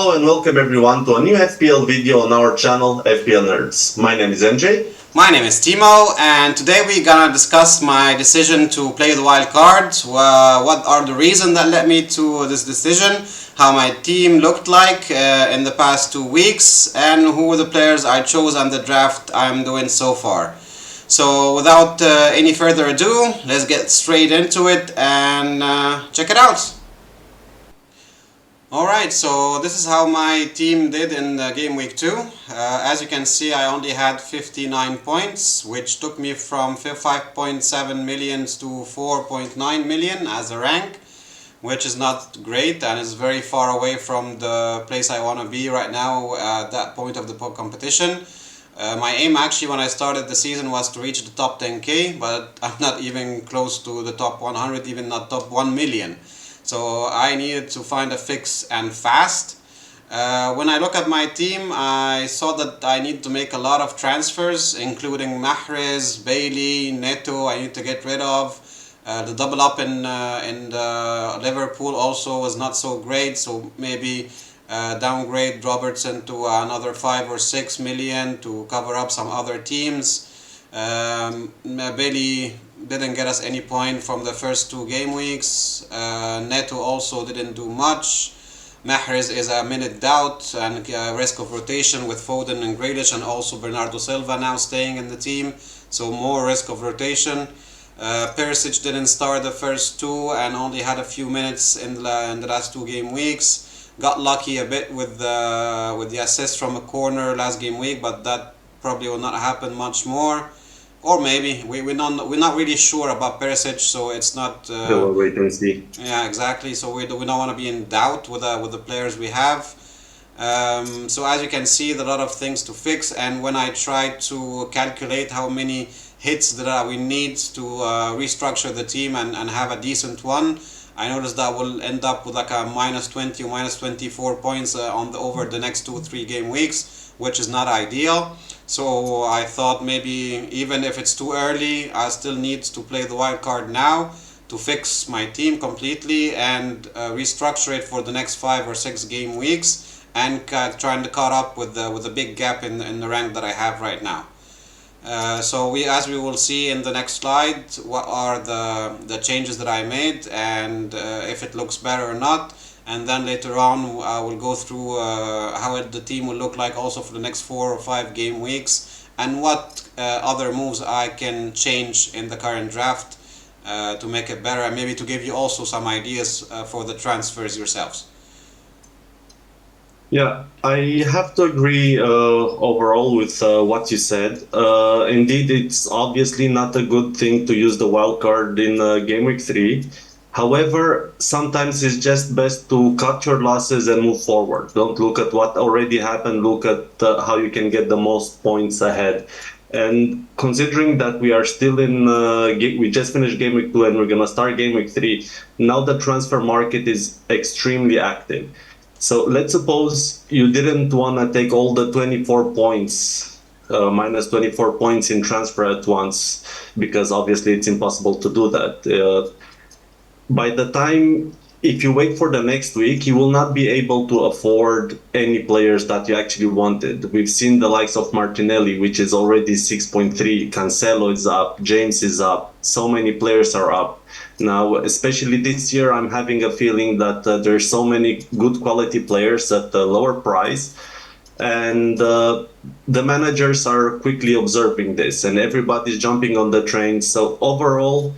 Hello and welcome everyone to a new FPL video on our channel FPL Nerds. My name is MJ. My name is Timo, and today we're gonna discuss my decision to play the wild card. What are the reasons that led me to this decision, how my team looked like in the past 2 weeks, and who were the players I chose and the draft I'm doing so far. So without any further ado, let's get straight into it and check it out. Alright, so this is how my team did in game week 2. As you can see, I only had 59 points, which took me from 5.7 million to 4.9 million as a rank, which is not great and is very far away from the place I want to be right now at that point of the competition. My aim actually when I started the season was to reach the top 10k, but I'm not even close to the top 100, even not top 1 million. So I needed to find a fix and fast. When I look at my team, I saw that I need to make a lot of transfers, including Mahrez, Bailey, Neto. I need to get rid of. The double up in the Liverpool also was not so great, so maybe downgrade Robertson to another 5 or 6 million to cover up some other teams. Bailey didn't get us any point from the first 2 game weeks. Neto also didn't do much. Mahrez is a minute doubt and risk of rotation with Foden and Grealish, and also Bernardo Silva now staying in the team, so more risk of rotation. Perisic didn't start the first 2 and only had a few minutes in the last 2 game weeks. Got lucky a bit with the assist from a corner last game week, but that probably will not happen much more. Or maybe we're not really sure about Perisic, so it's not. We'll wait and see. Yeah, exactly. So we don't want to be in doubt with the players we have. So as you can see, there are a lot of things to fix. And when I tried to calculate how many hits that we need to restructure the team and have a decent one, I noticed that we'll end up with like a minus 20 or minus 24 points over the next 2-3 game weeks, which is not ideal. So I thought maybe even if it's too early, I still need to play the wild card now to fix my team completely and restructure it for the next 5 or 6 game weeks and trying to caught up with the big gap in the rank that I have right now. So as we will see in the next slide, what are the changes that I made and if it looks better or not. And then later on I will go through how the team will look like also for the next 4 or 5 game weeks, and what other moves I can change in the current draft to make it better, and maybe to give you also some ideas for the transfers yourselves. Yeah, I have to agree overall with what you said. Indeed, it's obviously not a good thing to use the wild card in game week 3. However, sometimes it's just best to cut your losses and move forward. Don't look at what already happened, look at how you can get the most points ahead. And considering that we are still in, we just finished game week 2 and we're going to start game week 3, now the transfer market is extremely active. So let's suppose you didn't want to take all the 24 points, minus 24 points in transfer at once, because obviously it's impossible to do that. By the time, if you wait for the next week, you will not be able to afford any players that you actually wanted. We've seen the likes of Martinelli, which is already 6.3, Cancelo is up, James is up, so many players are up. Now, especially this year, I'm having a feeling that there's so many good quality players at a lower price, and the managers are quickly observing this, and everybody's jumping on the train. So overall,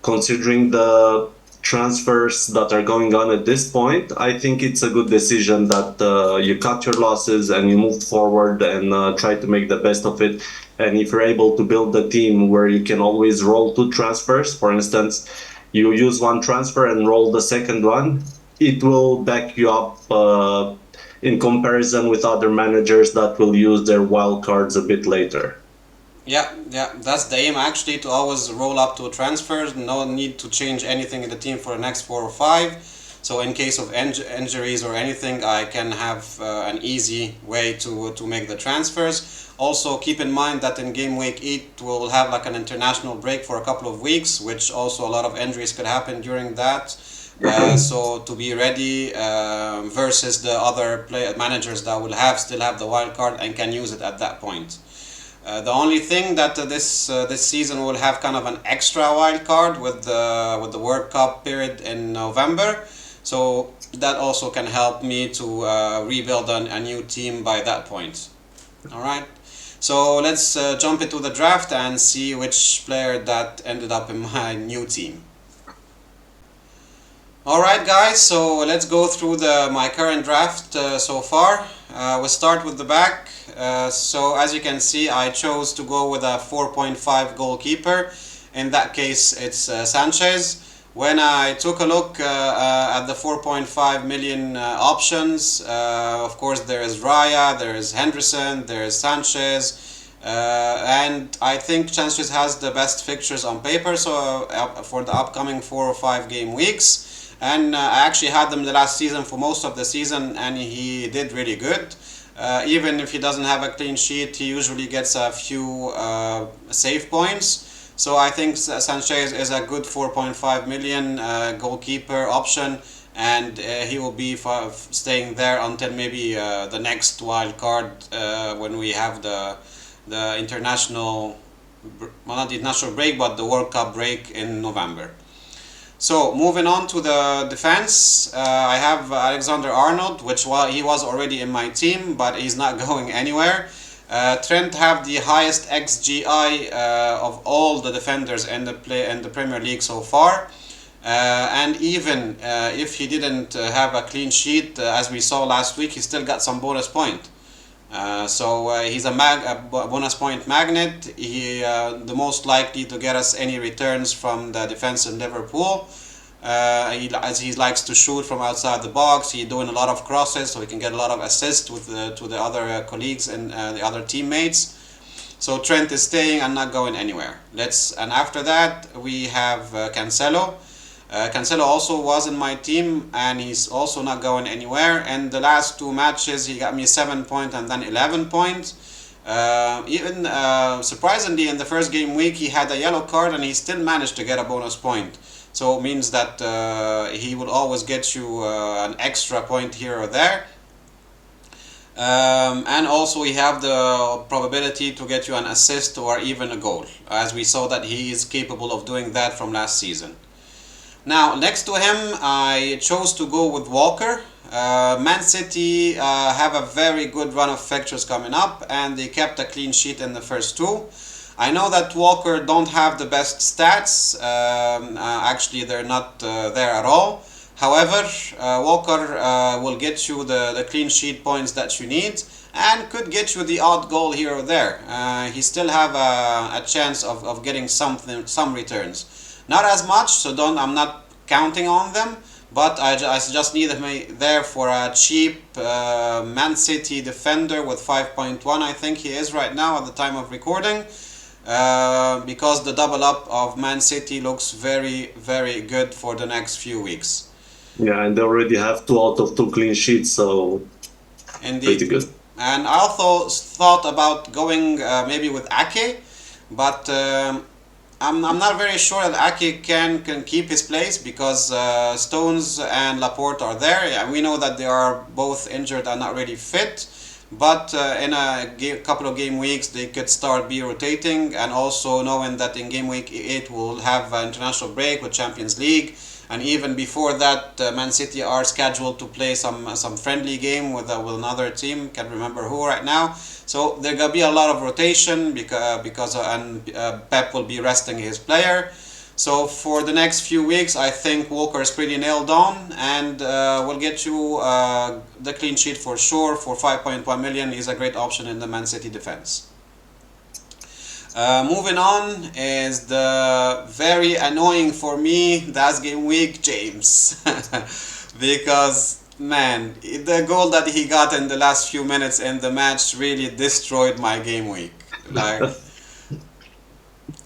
considering the transfers that are going on at this point, I think it's a good decision that you cut your losses and you move forward and try to make the best of it. And if you're able to build a team where you can always roll 2 transfers, for instance, you use 1 transfer and roll the second one, it will back you up in comparison with other managers that will use their wild cards a bit later. Yeah, that's the aim actually, to always roll up to transfers. No need to change anything in the team for the next 4 or 5. So in case of injuries or anything, I can have an easy way to make the transfers. Also keep in mind that in game week 8 we'll have like an international break for a couple of weeks, which also a lot of injuries could happen during that. So to be ready versus the other managers that will still have the wild card and can use it at that point. The only thing that this season will have kind of an extra wild card with the World Cup period in November, so that also can help me to rebuild a new team by that point. All right, so let's jump into the draft and see which player that ended up in my new team. All right, guys. So let's go through my current draft so far. We'll start with the back. So as you can see, I chose to go with a 4.5 goalkeeper. In that case, it's Sanchez. When I took a look at the 4.5 million options, of course there is Raya, there is Henderson, there is Sanchez, and I think Sanchez has the best fixtures on paper. So for the upcoming 4 or 5 game weeks. And I actually had them the last season for most of the season, and he did really good. Even if he doesn't have a clean sheet, he usually gets a few save points. So I think Sanchez is a good 4.5 million goalkeeper option, and he will be staying there until maybe the next wild card when we have the international, well, not the international break, but the World Cup break in November. So moving on to the defense, I have Alexander-Arnold, which he was already in my team, but he's not going anywhere. Trent have the highest XGI of all the defenders in the Premier League so far, and even if he didn't have a clean sheet, as we saw last week, he still got some bonus point. So he's a bonus point magnet. He the most likely to get us any returns from the defense in Liverpool. As he likes to shoot from outside the box, he's doing a lot of crosses, so he can get a lot of assists to the other colleagues and the other teammates. So Trent is staying and not going anywhere. And after that we have Cancelo. Cancelo also was in my team, and he's also not going anywhere. And the last 2 matches he got me 7 points and then 11 points. Even surprisingly, in the first game week he had a yellow card and he still managed to get a bonus point. So it means that he will always get you an extra point here or there. And also we have the probability to get you an assist or even a goal, as we saw that he is capable of doing that from last season. Now, next to him, I chose to go with Walker. Man City have a very good run of fixtures coming up, and they kept a clean sheet in the first 2. I know that Walker don't have the best stats. Actually, they're not there at all. However, Walker will get you the clean sheet points that you need, and could get you the odd goal here or there. He still have a chance of getting some returns. Not as much, so I'm not counting on them, but I just need him there for a cheap Man City defender with 5.1, I think he is right now at the time of recording, because the double up of Man City looks very, very good for the next few weeks. Yeah, and they already have 2 out of 2 clean sheets, so Indeed. Pretty good. And I also thought about going maybe with Ake, but I'm not very sure that Ake can keep his place, because Stones and Laporte are there. We know that they are both injured and not really fit, but in a couple of game weeks they could start be rotating, and also knowing that in game week 8 we'll have an international break with Champions League, and even before that Man City are scheduled to play some friendly game with another team, can't remember who right now. So there gonna be a lot of rotation because Pep will be resting his player. So for the next few weeks, I think Walker is pretty nailed on, and will get you the clean sheet for sure. For 5.1 million, he's a great option in the Man City defense. Moving on is the very annoying for me last game week, James. Because, man, the goal that he got in the last few minutes in the match really destroyed my game week. Like,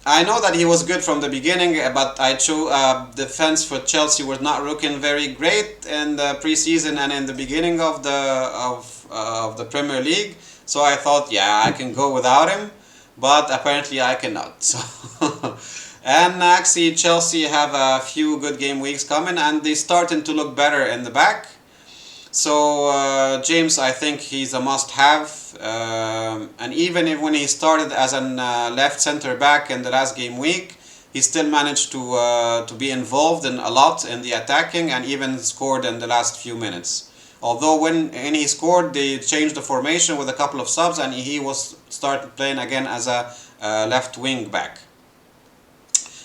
I know that he was good from the beginning, but I chose defense for Chelsea was not looking very great in the preseason and in the beginning of the Premier League. So I thought, yeah, I can go without him, but apparently I cannot. So And actually, Chelsea have a few good game weeks coming, and they starting to look better in the back. So James, I think he's a must-have, and even if when he started as an left center back in the last game week, he still managed to be involved in a lot in the attacking and even scored in the last few minutes. Although when he scored, they changed the formation with a couple of subs, and he was started playing again as a left wing back.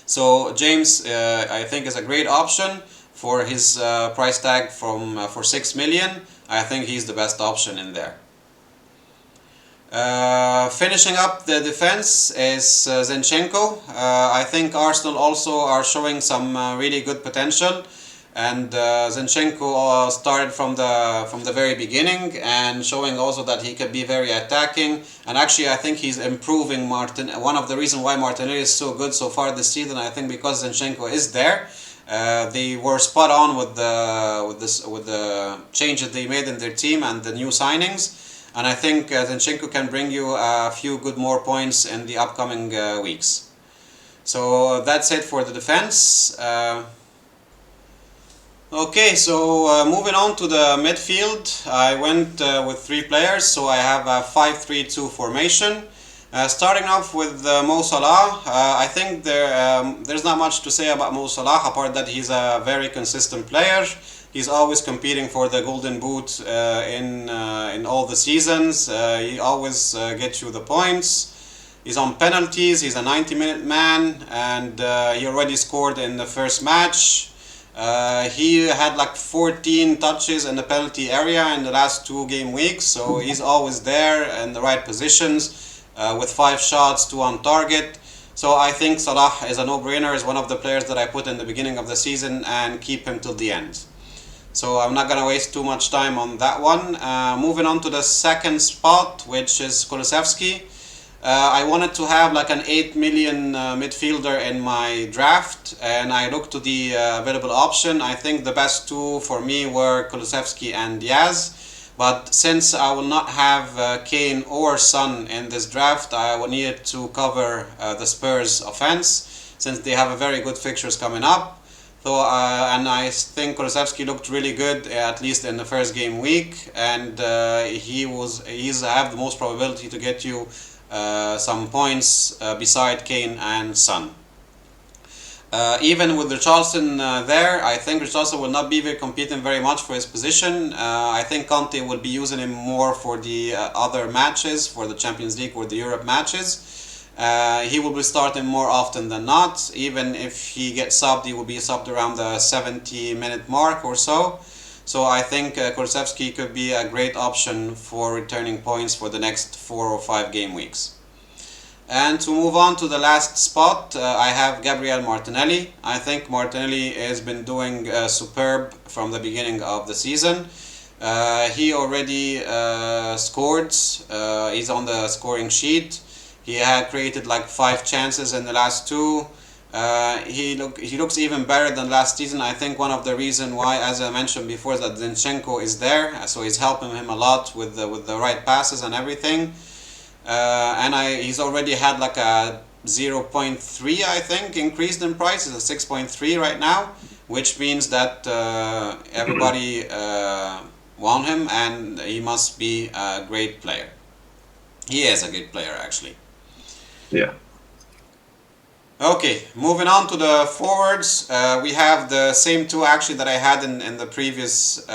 So James, I think, is a great option for his price tag for 6 million. I think he's the best option in there. Finishing up the defense is Zinchenko. I think Arsenal also are showing some really good potential, and Zinchenko started from the very beginning and showing also that he can be very attacking. And actually, I think he's improving One of the reasons why Martinelli is so good so far this season, I think, because Zinchenko is there. They were spot on with the changes they made in their team and the new signings. And I think Zinchenko can bring you a few good more points in the upcoming weeks. So that's it for the defense. Okay, so moving on to the midfield, I went with 3 players, so I have a 5-3-2 formation. Starting off with Mo Salah, I think there's not much to say about Mo Salah apart that he's a very consistent player. He's always competing for the Golden Boot in all the seasons. He always gets you the points. He's on penalties. He's a 90-minute man, and he already scored in the first match. He had like 14 touches in the penalty area in the last 2 game weeks, so he's always there in the right positions with 5 shots, 2 on target. So I think Salah is a no-brainer, is one of the players that I put in the beginning of the season and keep him till the end. So I'm not going to waste too much time on that one. Moving on to the second spot, which is Kulusevski. I wanted to have like an 8 million midfielder in my draft, and I looked to the available option. I think the best 2 for me were Kulusevski and Diaz. But since I will not have Kane or Son in this draft, I will need to cover the Spurs offense, since they have a very good fixtures coming up. So, and I think Kulusevski looked really good, at least in the first game week, and he's have the most probability to get you some points beside Kane and Son. Even with Richarlison there, I think Richarlison will not be competing very much for his position. I think Conte will be using him more for the other matches, for the Champions League or the Europe matches. He will be starting more often than not. Even if he gets subbed, he will be subbed around the 70-minute mark or so. So I think Kulusevski could be a great option for returning points for the next 4 or 5 game weeks. And to move on to the last spot, I have Gabriel Martinelli. I think Martinelli has been doing superb from the beginning of the season. He already scored. He's on the scoring sheet. He had created like 5 chances in the last 2. He looks even better than last season. I think one of the reasons why, as I mentioned before, is that Zinchenko is there, so he's helping him a lot with the right passes and everything. And he's already had like a 0.3, I think, increased in price. It's a 6.3 right now, which means that everybody want him, and he must be a great player. He is a good player, actually. Yeah. Okay, moving on to the forwards, we have the same 2 actually that I had in the previous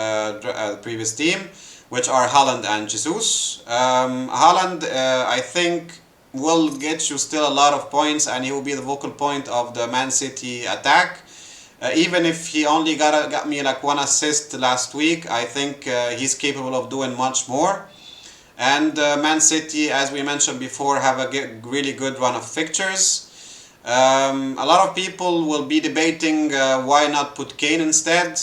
team, which are Haaland and Jesus. Haaland, I think, will get you still a lot of points, and he will be the focal point of the Man City attack. Even if he only got me like 1 assist last week, I think he's capable of doing much more. And Man City, as we mentioned before, have a really good run of fixtures. A lot of people will be debating why not put Kane instead,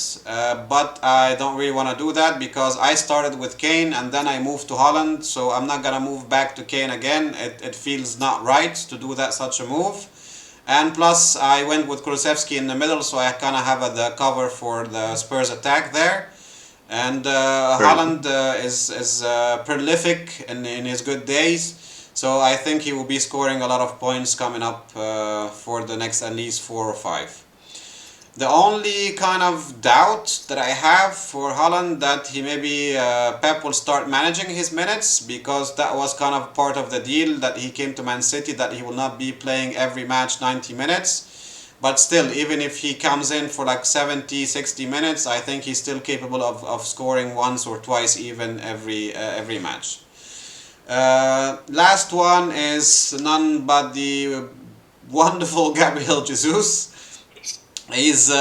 but I don't really want to do that because I started with Kane and then I moved to Haaland, so I'm not gonna move back to Kane again. It feels not right to do such a move. And plus I went with Kulusevski in the middle, so I kind of have the cover for the Spurs attack there. And Haaland is prolific in his good days. So I think he will be scoring a lot of points coming up for the next at least 4 or 5. The only kind of doubt that I have for Haaland that he maybe Pep will start managing his minutes, because that was kind of part of the deal that he came to Man City, that he will not be playing every match 90 minutes. But still, even if he comes in for like 70, 60 minutes, I think he's still capable of scoring once or twice even every match. Last one is none but the wonderful Gabriel Jesus. He's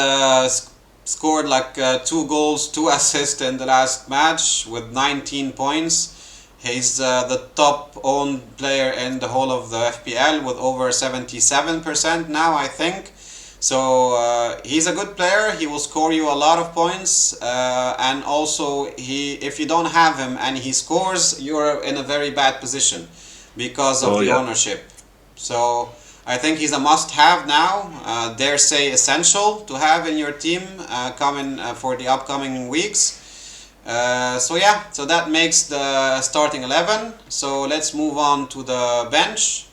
scored like 2 goals, 2 assists in the last match with 19 points. He's the top owned player in the whole of the FPL with over 77% now, I think. So he's a good player. He will score you a lot of points, and also if you don't have him and he scores, you're in a very bad position because of Oh the yeah. ownership. So I think he's a must-have now. Dare say essential to have in your team coming for the upcoming weeks. So yeah, so that makes the starting 11. So let's move on to the bench.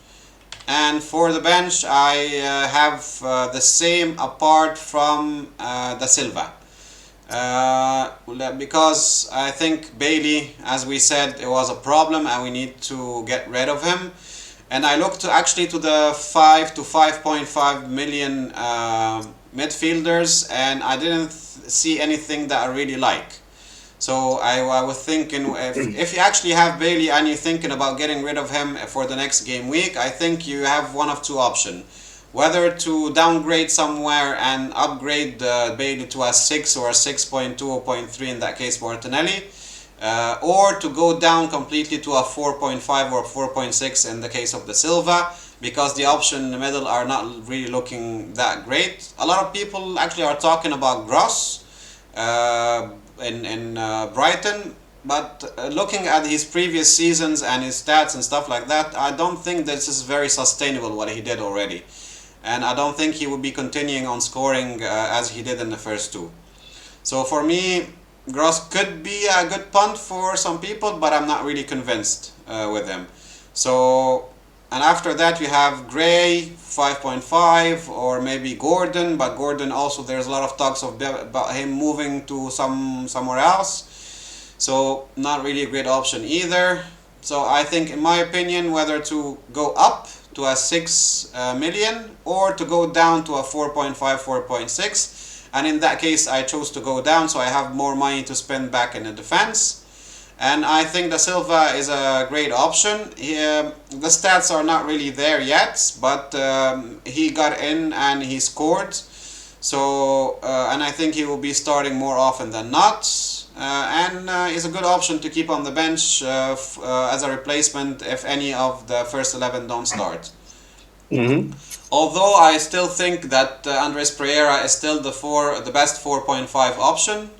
And for the bench, I have the same apart from Da Silva. Because I think Bailey, as we said, it was a problem and we need to get rid of him. And I looked to the 5 to 5.5 million midfielders, and I didn't see anything that I really like. So I was thinking, if you actually have Bailey and you're thinking about getting rid of him for the next game week, I think you have one of two options. Whether to downgrade somewhere and upgrade Bailey to a 6 or a 6.2 or 0.3, in that case Martinelli, or to go down completely to a 4.5 or 4.6 in the case of the Silva, because the options in the middle are not really looking that great. A lot of people actually are talking about Gross in Brighton, but looking at his previous seasons and his stats and stuff like that, I don't think this is very sustainable what he did already, and I don't think he will be continuing on scoring as he did in the first two. So for me, Gross could be a good punt for some people, but I'm not really convinced with him. So, and after that you have Gray 5.5, or maybe Gordon, but Gordon also there's a lot of talks about him moving to somewhere else. So not really a great option either. So I think, in my opinion, whether to go up to a 6 million or to go down to a 4.5, 4.6. And in that case, I chose to go down, so I have more money to spend back in the defense. And I think Da Silva is a great option. The stats are not really there yet, but he got in and he scored. So, and I think he will be starting more often than not. And is a good option to keep on the bench as a replacement if any of the first 11 don't start. Mm-hmm. Although I still think that Andres Pereira is still the best 4.5 option.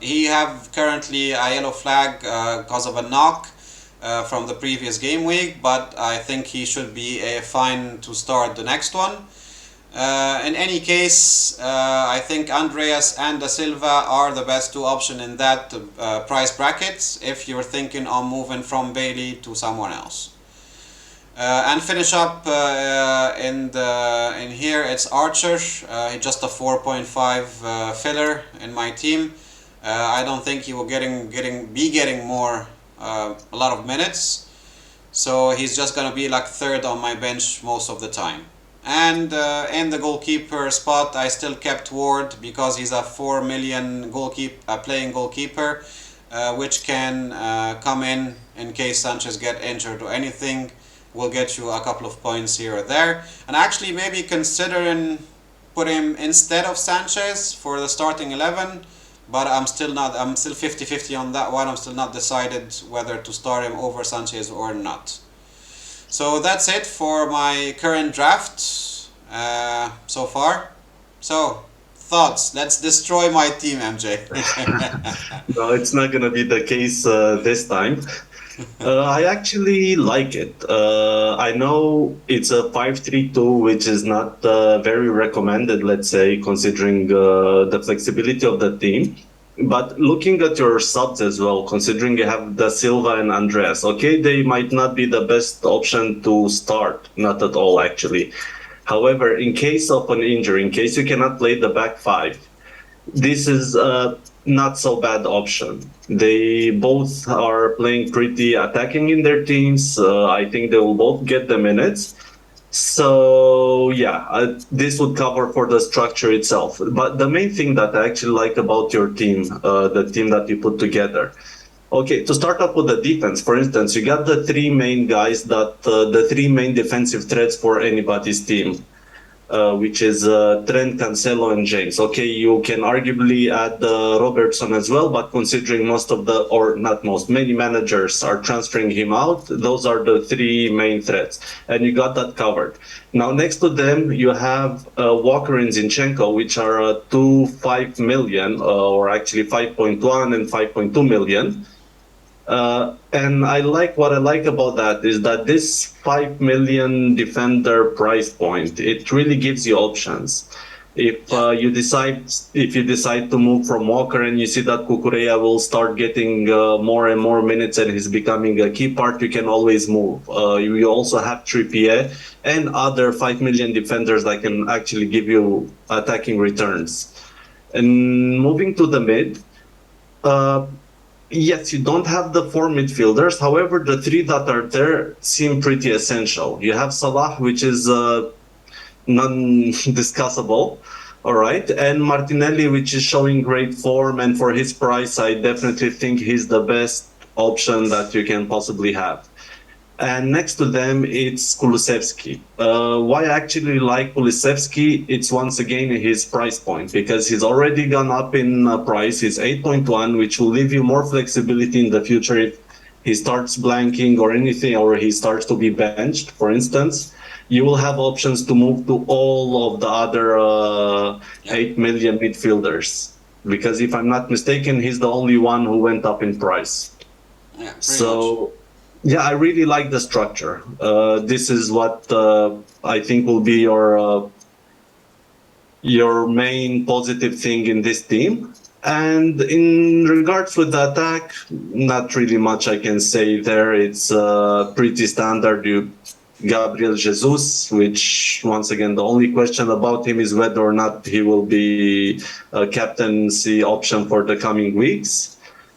He have currently a yellow flag because of a knock from the previous game week, but I think he should be fine to start the next one. In any case, I think Andreas and Da Silva are the best two options in that price bracket if you're thinking on moving from Bailey to someone else. And finish up in here, it's Archer. He's just a 4.5 filler in my team. I don't think he will be getting more a lot of minutes, so he's just gonna be like third on my bench most of the time. And in the goalkeeper spot, I still kept Ward because he's a 4 million playing goalkeeper, which can come in case Sanchez get injured or anything. Will get you a couple of points here or there. And actually maybe considering put him instead of Sanchez for the starting 11, but I'm still 50-50 on that one. I'm still not decided whether to start him over Sanchez or not. So that's it for my current draft so far. So, thoughts? Let's destroy my team, MJ. No, it's not gonna be the case this time. I actually like it. I know it's a 5-3-2, which is not very recommended, let's say, considering the flexibility of the team. But looking at your subs as well, considering you have Da Silva and Andreas, okay, they might not be the best option to start, not at all actually. However, in case of an injury, in case you cannot play the back five, this is a not so bad option. They both are playing pretty attacking in their teams. I think they will both get the minutes. So yeah, this would cover for the structure itself. But the main thing that I actually like about your team, the team that you put together. Okay, to start off with the defense, for instance, you got the three main guys that the three main defensive threats for anybody's team, which is Trent, Cancelo, and James. Okay, you can arguably add Robertson as well, but considering most of the, or not most, many managers are transferring him out, those are the three main threats, and you got that covered. Now, next to them, you have Walker and Zinchenko, which are 2.5 million, or actually 5.1 and 5.2 million. And what I like about that is that this 5 million defender price point, it really gives you options. If you decide to move from Walker and you see that Kukureya will start getting more and more minutes and he's becoming a key part, you can always move. You also have Trippier and other 5 million defenders that can actually give you attacking returns. And moving to the mid, uh, yes, you don't have the four midfielders. However, the three that are there seem pretty essential. You have Salah, which is non-discussable, all right, and Martinelli, which is showing great form, and for his price, I definitely think he's the best option that you can possibly have. And next to them, it's Kulusevski. Why I actually like Kulusevski? It's once again his price point, because he's already gone up in price. He's 8.1, which will leave you more flexibility in the future if he starts blanking or anything, or he starts to be benched, for instance. You will have options to move to all of the other 8 million midfielders. Because if I'm not mistaken, he's the only one who went up in price. Yeah, pretty much. So, yeah, I really like the structure. This is what I think will be your main positive thing in this team. And in regards with the attack, not really much I can say there. It's pretty standard. You Gabriel Jesus, which once again the only question about him is whether or not he will be a captaincy option for the coming weeks.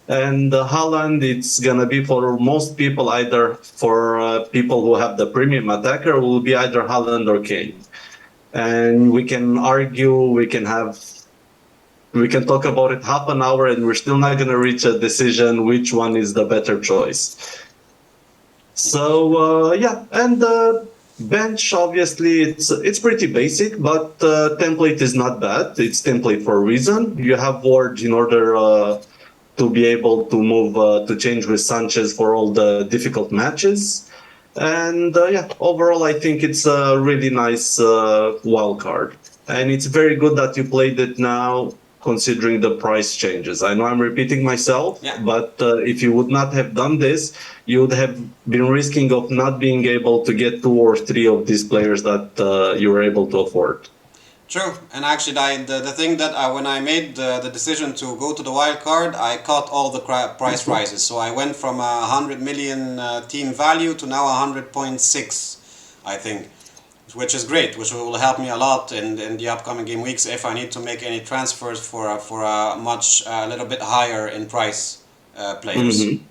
And Haaland, it's gonna be for most people either for people who have the premium attacker will be either Haaland or Kane. And we can argue, we can talk about it half an hour, and we're still not gonna reach a decision which one is the better choice. So yeah, and bench obviously it's pretty basic, but template is not bad. It's template for a reason. You have Ward in order to be able to move to change with Sanchez for all the difficult matches. And yeah, overall, I think it's a really nice wild card. And it's very good that you played it now, considering the price changes. I know I'm repeating myself, Yeah. but if you would not have done this, you would have been risking of not being able to get two or three of these players that you were able to afford. True, and actually, the thing that when I made the decision to go to the wild card, I caught all the price rises. So I went from 100 million team value to now 100.6, I think, which is great, which will help me a lot in the upcoming game weeks if I need to make any transfers for a much a little bit higher in price players. Mhm.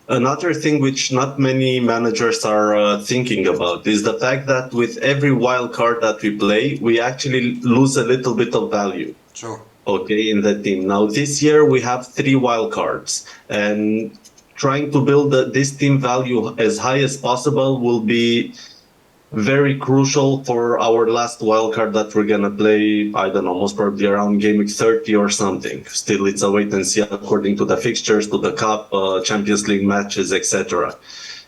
Another thing which not many managers are thinking about is the fact that with every wild card that we play, we actually lose a little bit of value. True. Okay, in the team. Now, this year we have three wild cards, and trying to build this team value as high as possible will be very crucial for our last wildcard that we're gonna play. I don't know, most probably around game week 30 or something. Still, it's a wait and see according to the fixtures, to the cup, Champions League matches, etc.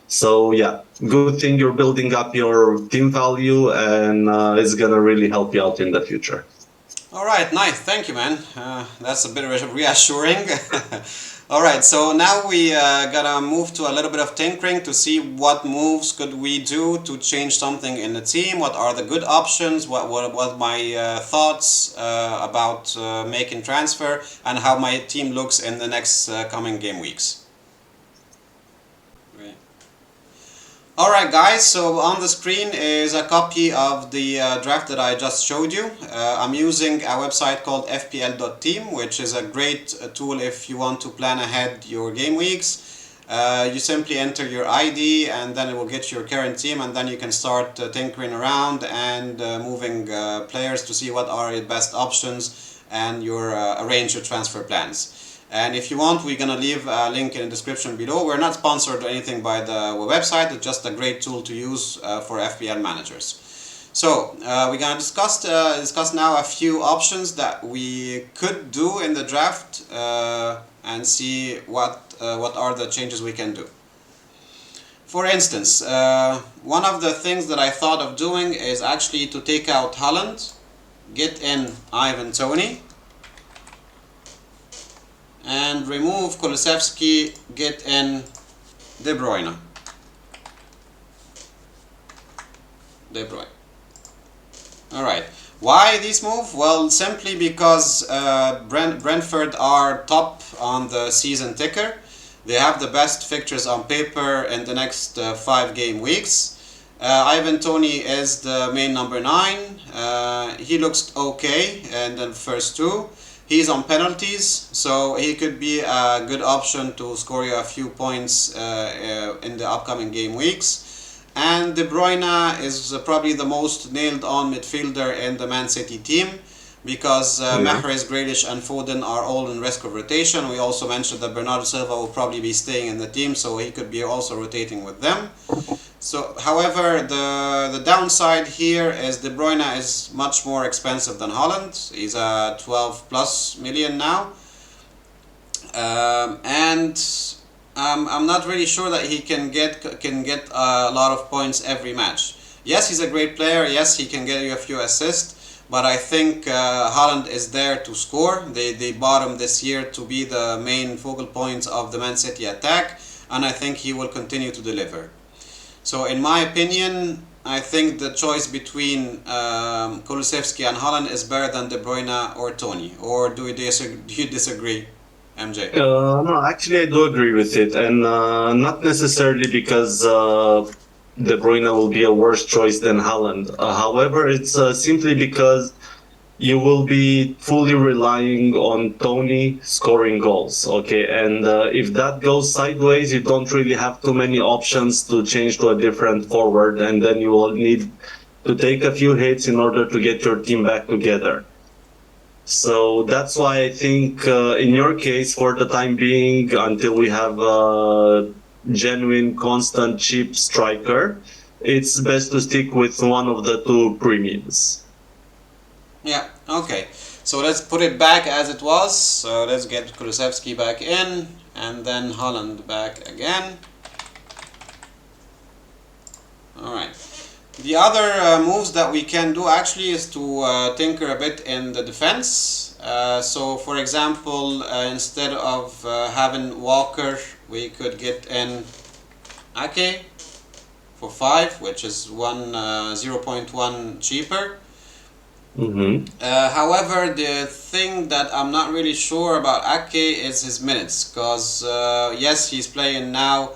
So yeah, good thing you're building up your team value, and it's gonna really help you out in the future. All right, nice. Thank you, man. That's a bit reassuring. All right, so now we gotta move to a little bit of tinkering to see what moves could we do to change something in the team. What are the good options? What my thoughts about making transfer, and how my team looks in the next coming game weeks. Right. All right, guys. So on the screen is a copy of the draft that I just showed you. I'm using a website called fpl.team, which is a great tool if you want to plan ahead your game weeks. You simply enter your ID, and then it will get your current team, and then you can start tinkering around and moving players to see what are your best options, and arrange your transfer plans. And if you want, we're gonna leave a link in the description below. We're not sponsored or anything by the website. It's just a great tool to use for FPL managers. So we're gonna discuss now a few options that we could do in the draft and see what are the changes we can do. For instance, one of the things that I thought of doing is actually to take out Haaland, get in Ivan Toney, and remove Kulusevski, get in De Bruyne. Alright, why this move? Well, simply because Brentford are top on the season ticker. They have the best fixtures on paper in the next 5 game weeks. Ivan Toney is the main number 9. He looks okay in the first 2. He's on penalties, so he could be a good option to score you a few points in the upcoming game weeks. And De Bruyne is probably the most nailed-on midfielder in the Man City team, because Mahrez, Grealish and Foden are all in risk of rotation. We also mentioned that Bernardo Silva will probably be staying in the team, so he could be also rotating with them. So, however, the downside here is De Bruyne is much more expensive than Haaland. He's at 12 plus million now. And I'm not really sure that he can get a lot of points every match. Yes, he's a great player. Yes, he can get you a few assists. But I think Haaland is there to score. They bought him this year to be the main focal point of the Man City attack. And I think he will continue to deliver. So in my opinion, I think the choice between Kulusevski and Haaland is better than De Bruyne or Toney. Or do you disagree, MJ? No, actually, I do agree with it, and not necessarily because De Bruyne will be a worse choice than Haaland. However, it's simply because you will be fully relying on Tony scoring goals, okay? And if that goes sideways, you don't really have too many options to change to a different forward, and then you will need to take a few hits in order to get your team back together. So that's why I think in your case, for the time being, until we have a genuine, constant, cheap striker, it's best to stick with one of the 2 premiums. Yeah, okay. So let's put it back as it was. So let's get Kulusevski back in, and then Haaland back again. Alright. The other moves that we can do actually is to tinker a bit in the defense. So for example, instead of having Walker, we could get in Ake for 5, which is 0.1 cheaper. However, the thing that I'm not really sure about Ake is his minutes, because yes, he's playing now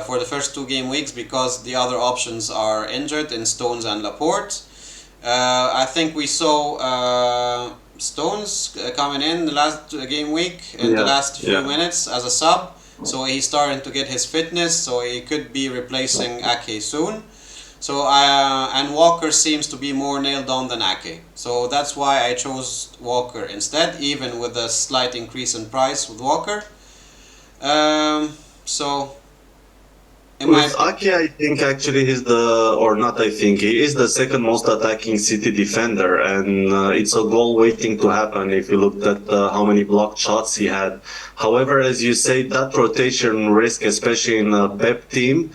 for the first 2 game weeks because the other options are injured in Stones and Laporte. I think we saw Stones coming in the last game week in the last few minutes as a sub, so he's starting to get his fitness, so he could be replacing Ake soon. So and Walker seems to be more nailed on than Ake, so that's why I chose Walker instead, even with a slight increase in price with Walker. So with Ake, I think actually he is the second most attacking City defender, and it's a goal waiting to happen if you looked at how many blocked shots he had. However, as you say, that rotation risk, especially in a Pep team,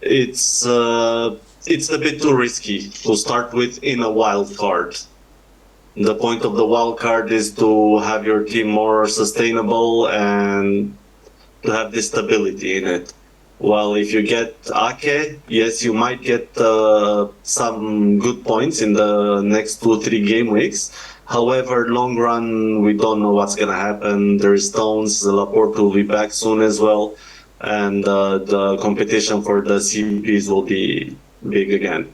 it's a bit too risky to start with in a wild card. The point of the wild card is to have your team more sustainable and to have this stability in it. Well, if you get Ake, yes, you might get some good points in the next 2-3 game weeks. However, long run, we don't know what's gonna happen. There's Stones, Laporte will be back soon as well, and the competition for the CPs will be big again.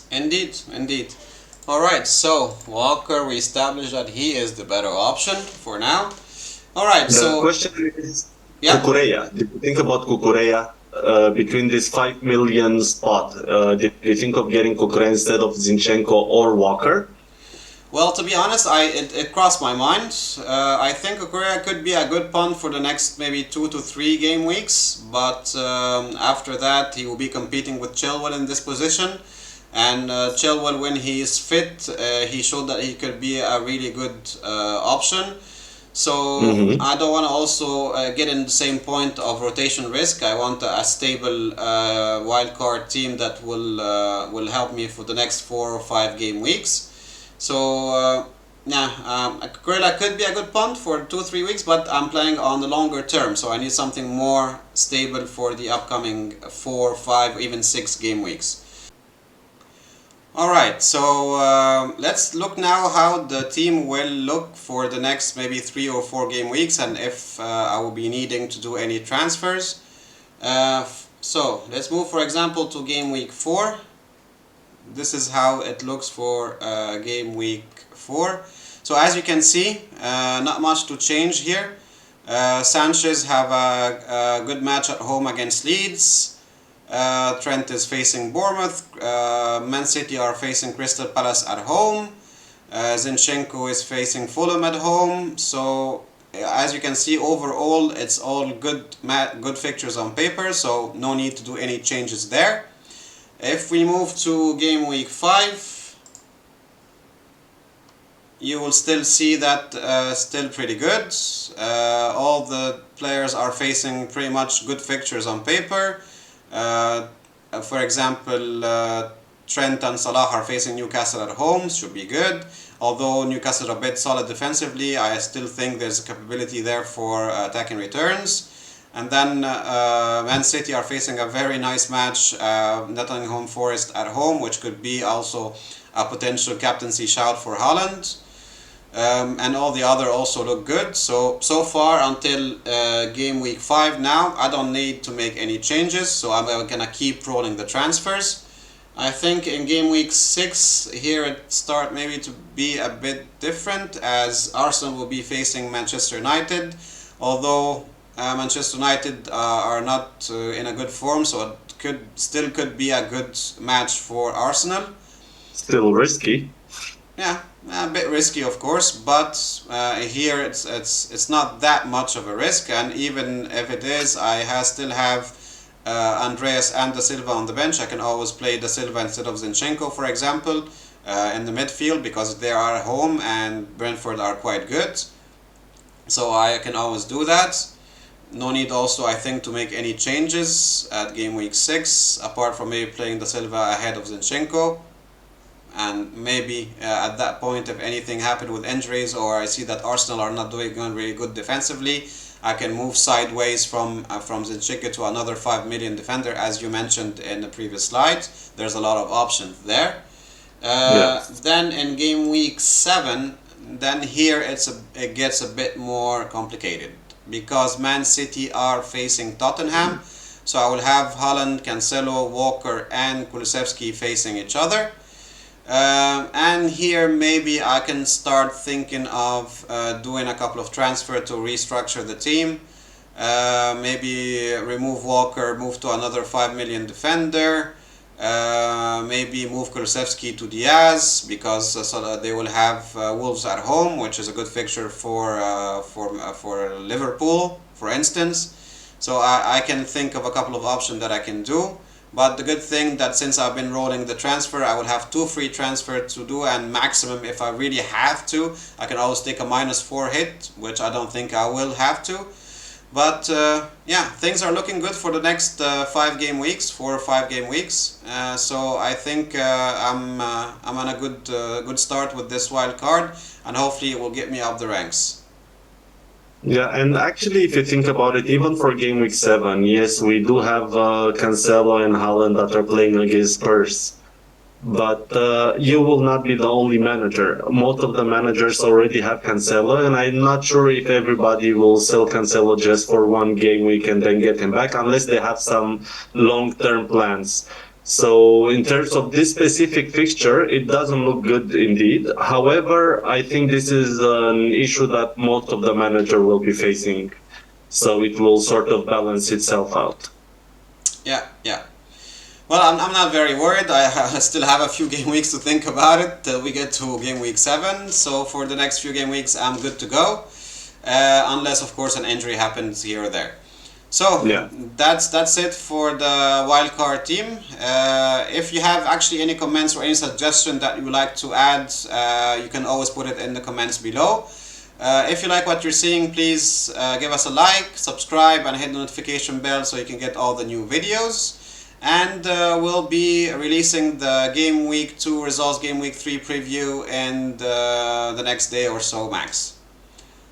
Indeed, indeed. Alright, so Walker, we established that he is the better option for now. Alright, The so question is yeah. Kukureya. Did you think about Kukureya between this 5 million spot? Did you think of getting Kukureya instead of Zinchenko or Walker? Well, to be honest, it crossed my mind. I think Korea could be a good punt for the next maybe 2 to 3 game weeks, but after that he will be competing with Chilwell in this position. And Chilwell, when he is fit, he showed that he could be a really good option. So Mm-hmm. I don't want to also get in the same point of rotation risk. I want a stable wildcard team that will help me for the next 4 or 5 game weeks. So yeah, Gorilla could be a good punt for 2 or 3 weeks, but I'm playing on the longer term, so I need something more stable for the upcoming 4, 5, even 6 game weeks. Alright, so let's look now how the team will look for the next maybe 3 or 4 game weeks and if I will be needing to do any transfers. So let's move for example to game week 4. This is how it looks for game week 4. So as you can see, not much to change here. Sanchez have a good match at home against Leeds. Trent is facing Bournemouth. Man City are facing Crystal Palace at home. Zinchenko is facing Fulham at home. So as you can see, overall it's all good fixtures on paper, so no need to do any changes there. If we move to game week 5, you will still see that still pretty good. All the players are facing pretty much good fixtures on paper. For example, Trent and Salah are facing Newcastle at home, should be good. Although Newcastle are a bit solid defensively, I still think there's a capability there for attacking returns. And then Man City are facing a very nice match, Nottingham Forest at home, which could be also a potential captaincy shout for Haaland. And all the other also look good. So far until game week 5 now, I don't need to make any changes. So I'm gonna keep rolling the transfers. I think in game week 6 here it start maybe to be a bit different as Arsenal will be facing Manchester United. Although Manchester United are not in a good form, so it could be a good match for Arsenal. Still risky. Yeah, a bit risky of course, but here it's not that much of a risk, and even if it is, I still have Andreas and Da Silva on the bench. I can always play Da Silva instead of Zinchenko, for example, in the midfield because they are at home and Brentford are quite good. So I can always do that. No need also, I think, to make any changes at game week 6, apart from maybe playing Da Silva ahead of Zinchenko. And maybe at that point, if anything happened with injuries or I see that Arsenal are not doing really good defensively, I can move sideways from Zinchenko to another 5 million defender, as you mentioned in the previous slide. There's a lot of options there. Yeah. Then in game week 7, then here it gets a bit more complicated because Man City are facing Tottenham. So I will have Haaland, Cancelo, Walker and Kulusevski facing each other. And here maybe I can start thinking of doing a couple of transfers to restructure the team. Maybe remove Walker, move to another 5 million defender. Maybe move Kulusevski to Diaz because so they will have Wolves at home, which is a good fixture for Liverpool, for instance. So I can think of a couple of options that I can do. But the good thing that since I've been rolling the transfer, I will have 2 free transfers to do, and maximum if I really have to, I can always take a -4 hit, which I don't think I will have to. But yeah, things are looking good for the next 5 game weeks, 4 or 5 game weeks. So I think I'm on a good start with this wild card, and hopefully it will get me up the ranks. Yeah, and actually, if you think about it, even for game week 7, yes, we do have Cancelo and Haaland that are playing against Spurs. But you will not be the only manager. Most of the managers already have Cancelo, and I'm not sure if everybody will sell Cancelo just for one game week and then get him back, unless they have some long-term plans. So, in terms of this specific fixture, it doesn't look good indeed. However, I think this is an issue that most of the manager will be facing. So it will sort of balance itself out. Yeah, yeah. Well, I'm not very worried. I still have a few game weeks to think about it till we get to game week 7. So for the next few game weeks, I'm good to go. Unless, of course, an injury happens here or there. So Yeah. that's it for the wildcard team. If you have actually any comments or any suggestion that you would like to add, you can always put it in the comments below. If you like what you're seeing, please give us a like, subscribe, and hit the notification bell so you can get all the new videos. And we'll be releasing the Game Week 2 results, Game Week 3 preview in the next day or so max.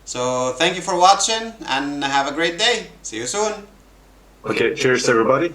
So thank you for watching and have a great day. See you soon. Okay, cheers, everybody.